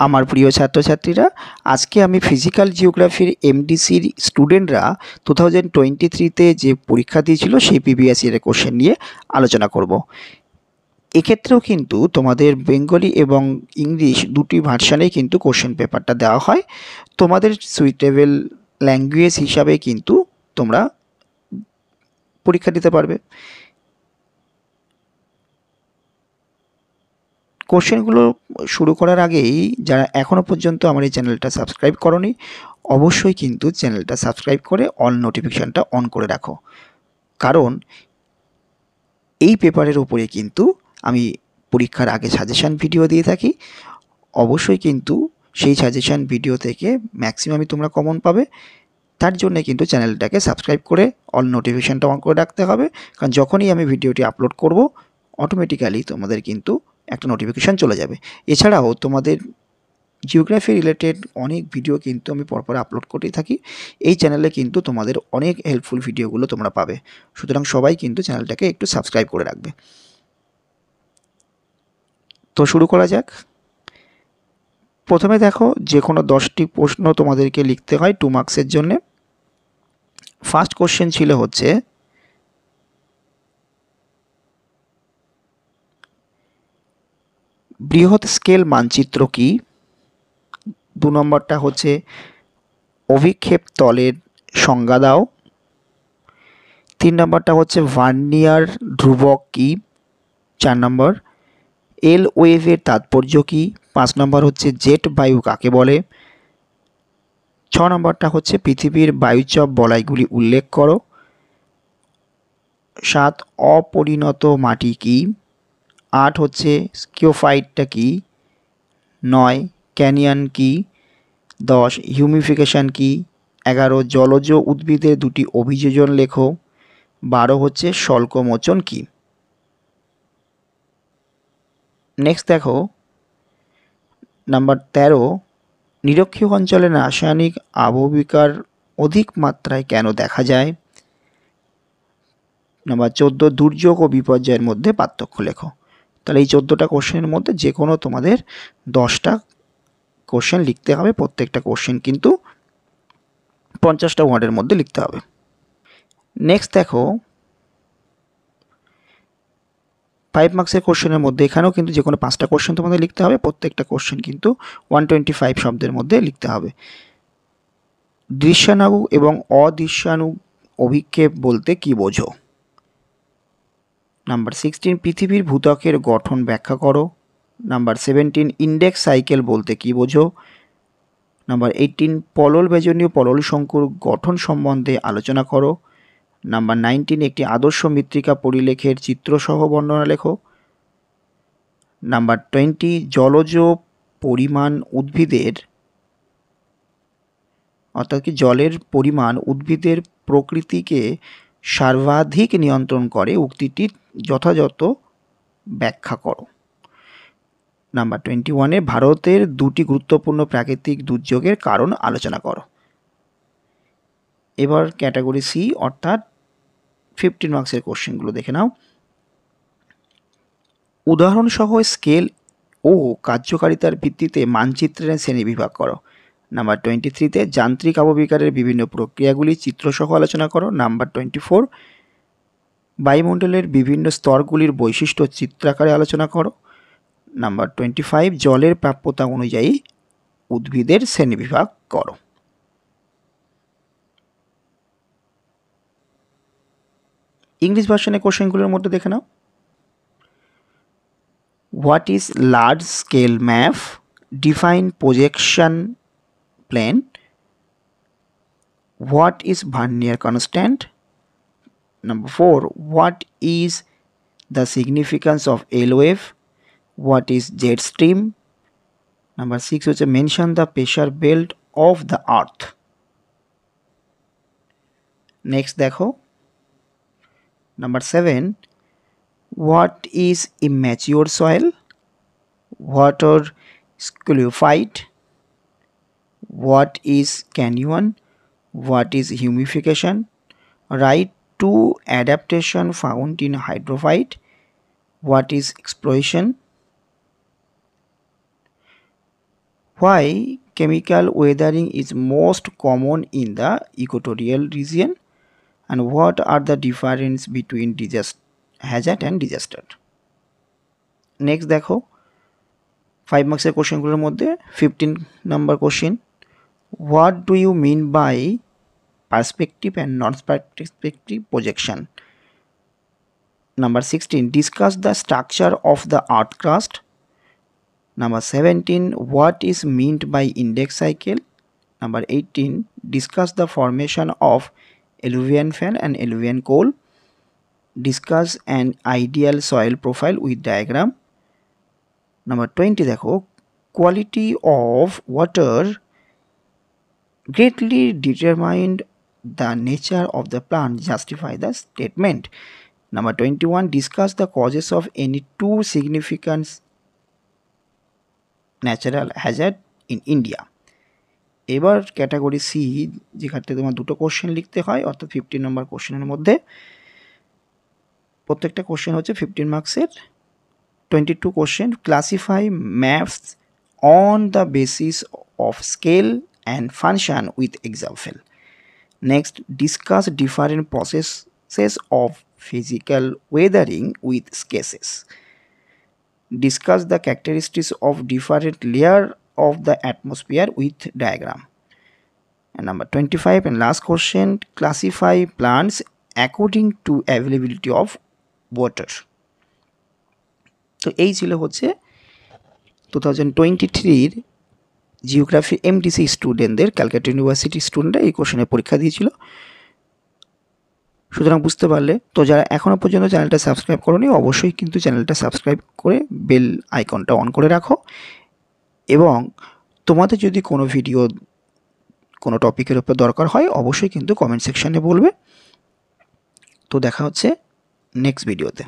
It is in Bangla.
আমার প্রিয় ছাত্রছাত্রীরা, আজকে আমি ফিজিক্যাল জিওগ্রাফির এমডিসির স্টুডেন্টরা 2023তে যে পরীক্ষা দিয়েছিল সেই প্রিভিয়াস ইয়ারের কোশ্চেন নিয়ে আলোচনা করব। এক্ষেত্রেও কিন্তু তোমাদের বেঙ্গলি এবং ইংলিশ দুটি ভার্সানেই কিন্তু কোশ্চেন পেপারটা দেওয়া হয়। তোমাদের সুইটেবল ল্যাঙ্গুয়েজ হিসাবে কিন্তু তোমরা পরীক্ষা দিতে পারবে। কোশ্চেনগুলো শুরু করার আগেই যারা এখনও পর্যন্ত আমার এই চ্যানেলটা সাবস্ক্রাইব করোনি, অবশ্যই কিন্তু চ্যানেলটা সাবস্ক্রাইব করে অল নোটিফিকেশানটা অন করে রাখো, কারণ এই পেপারের উপরে কিন্তু আমি পরীক্ষার আগে সাজেশান ভিডিও দিয়ে থাকি। অবশ্যই কিন্তু সেই সাজেশান ভিডিও থেকে ম্যাক্সিমামই তোমরা কমন পাবে। তার জন্যে কিন্তু চ্যানেলটাকে সাবস্ক্রাইব করে অল নোটিফিকেশানটা অন করে রাখতে হবে, কারণ যখনই আমি ভিডিওটি আপলোড করব অটোমেটিক্যালি তোমাদের কিন্তু একটা নোটিফিকেশান চলে যাবে। এছাড়াও তোমাদের জিওগ্রাফি রিলেটেড অনেক ভিডিও কিন্তু আমি পরপর আপলোড করতেই থাকি। এই চ্যানেলে কিন্তু তোমাদের অনেক হেল্পফুল ভিডিওগুলো তোমরা পাবে, সুতরাং সবাই কিন্তু চ্যানেলটাকে একটু সাবস্ক্রাইব করে রাখবে। তো শুরু করা যাক। প্রথমে দেখো, যে কোনো 10টি প্রশ্ন তোমাদেরকে লিখতে হয় 2 মার্কসের জন্যে। ফার্স্ট কোশ্চেন ছিল হচ্ছে বৃহৎ স্কেল মানচিত্র কি? 2 নম্বরটা হচ্ছে অভিক্ষেপ তলের সংজ্ঞা দাও। 3 নম্বরটা হচ্ছে ভার্নিয়ার ধ্রুবক কি? 4 নম্বর এল ওয়েভের তাৎপর্য কি? 5 নম্বর হচ্ছে জেট বায়ু কাকে বলে? 6 নম্বরটা হচ্ছে পৃথিবীর বায়ুচাপ বলয়গুলি উল্লেখ করো। 7 অপরিণত মাটি কি? 8 হচ্ছে স্কিওফাইটটা কি? 9 ক্যানিয়ন কি? 10 হিউমিফিকেশন কি? 11 জলজ উদ্ভিদের দুটি অভিযোজন লেখো। 12 হচ্ছে স্বল্পমোচন কি? নেক্সট দেখো, নাম্বার 13 নিরক্ষীয় অঞ্চলে রাসায়নিক আবহবিকার অধিক মাত্রায় কেন দেখা যায়? নাম্বার 14 দুর্যোগ ও বিপর্যয়ের মধ্যে পার্থক্য লেখো। তাহলে এই 14টা কোশ্চেনের মধ্যে যে কোনো তোমাদের 10টা কোশ্চেন লিখতে হবে। প্রত্যেকটা কোশ্চেন কিন্তু 50টা ওয়ার্ডের মধ্যে লিখতে হবে। নেক্সট দেখো, 5 মার্কসের কোশ্চেনের মধ্যে এখানেও কিন্তু যে কোনো 5টা কোশ্চেন তোমাদের লিখতে হবে। প্রত্যেকটা কোশ্চেন কিন্তু 125 শব্দের মধ্যে লিখতে হবে। দৃশ্যানুগ এবং অদৃশ্যানুগ অভিক্ষেপ বলতে কি বোঝো? নাম্বার 16 পৃথিবীর ভূত্বকের গঠন ব্যাখ্যা করো। নাম্বার 17 ইন্ডেক্স সাইকেল বলতে কি বোঝো? নাম্বার 18 পলল বেজনীয় পলল শঙ্কুর গঠন সম্বন্ধে আলোচনা করো। নাম্বার 19 একটি আদর্শ মৃত্তিকা পরিলেখের চিত্রসহ বর্ণনা লেখো। নাম্বার 20 জলজ পরিমাণ উদ্ভিদের অর্থাৎ কি জলের পরিমাণ উদ্ভিদের প্রকৃতিকে সর্বাধিক নিয়ন্ত্রণ করে, উক্তিটি যথাযথ ব্যাখ্যা করো। নাম্বার 21 ভারতের দুটি গুরুত্বপূর্ণ প্রাকৃতিক দুর্যোগের কারণ আলোচনা করো। এবার ক্যাটাগরি সি অর্থাৎ 15 মার্কসের কোশ্চেনগুলো দেখে নাও। উদাহরণসহ স্কেল ও কার্যকারিতার ভিত্তিতে মানচিত্রের শ্রেণীবিভাগ করো। নাম্বার 23তে যান্ত্রিক আবহবিকারের বিভিন্ন প্রক্রিয়াগুলি চিত্রসহ আলোচনা করো। নাম্বার 24 বায়ুমণ্ডলের বিভিন্ন স্তরগুলির বৈশিষ্ট্য চিত্রাকারে আলোচনা করো। নাম্বার 25 জলের প্রাপ্যতা অনুযায়ী উদ্ভিদের শ্রেণীবিভাগ করো। ইংলিশ ভার্সনের কোশ্চেনগুলোর মধ্যে দেখে নাও। What is large scale map? Define projection plane. What is Vernier constant? Number 4, what is the significance of L wave? What is jet stream? Number 6 হচ্ছে mention the pressure belt of the earth. Next দেখো, number 7, what is immature soil? What are sclerophyte? What is canyon? What is humification? Write 2 adaptation found in hydrophyte. What is exploration? Why chemical weathering is most common in the equatorial region, and what are the difference between hazard and disaster? Next দেখো 5 মার্কসের কোশ্চেনগুলোর মধ্যে 15 number question, what do you mean by perspective and non perspective projection? Number 16, discuss the structure of the earth crust. Number 17, what is meant by index cycle? Number 18, discuss the formation of alluvial fan and alluvial coal. Discuss an ideal soil profile with diagram. Number 20 দেখো, quality of water greatly determined the nature of the plant, justify the statement. Number 21, discuss the causes of any two significant natural hazard in India. এবার ক্যাটাগরি সি, যেখানে তোমার দুটো কোশ্চেন লিখতে হয়, অর্থাৎ 15 নম্বর কোশ্চেনের মধ্যে প্রত্যেকটা কোশ্চেন হচ্ছে 15 মার্কসের। 22 question, classify maps on the basis of scale and function with example. Next, discuss different processes of physical weathering with cases. Discuss the characteristics of different layer of the atmosphere with diagram. And number 25 and last question, classify plants according to availability of water. তো এই ছিল হচ্ছে 2023 জিওগ্রাফি এমডিসি স্টুডেন্টদের, ক্যালকাটা ইউনিভার্সিটি স্টুডেন্টরা এই কোশ্চেনের পরীক্ষা দিয়েছিল। সুতরাং বুঝতে পারলে। তো যারা এখনও পর্যন্ত চ্যানেলটা সাবস্ক্রাইব করোনি, অবশ্যই কিন্তু চ্যানেলটা সাবস্ক্রাইব করে বেল আইকনটা অন করে রাখো। এবং তোমাদের যদি কোনো ভিডিও কোনো টপিকের উপর দরকার হয়, অবশ্যই কিন্তু কমেন্ট সেকশানে বলবে। তো দেখা হচ্ছে নেক্সট ভিডিওতে।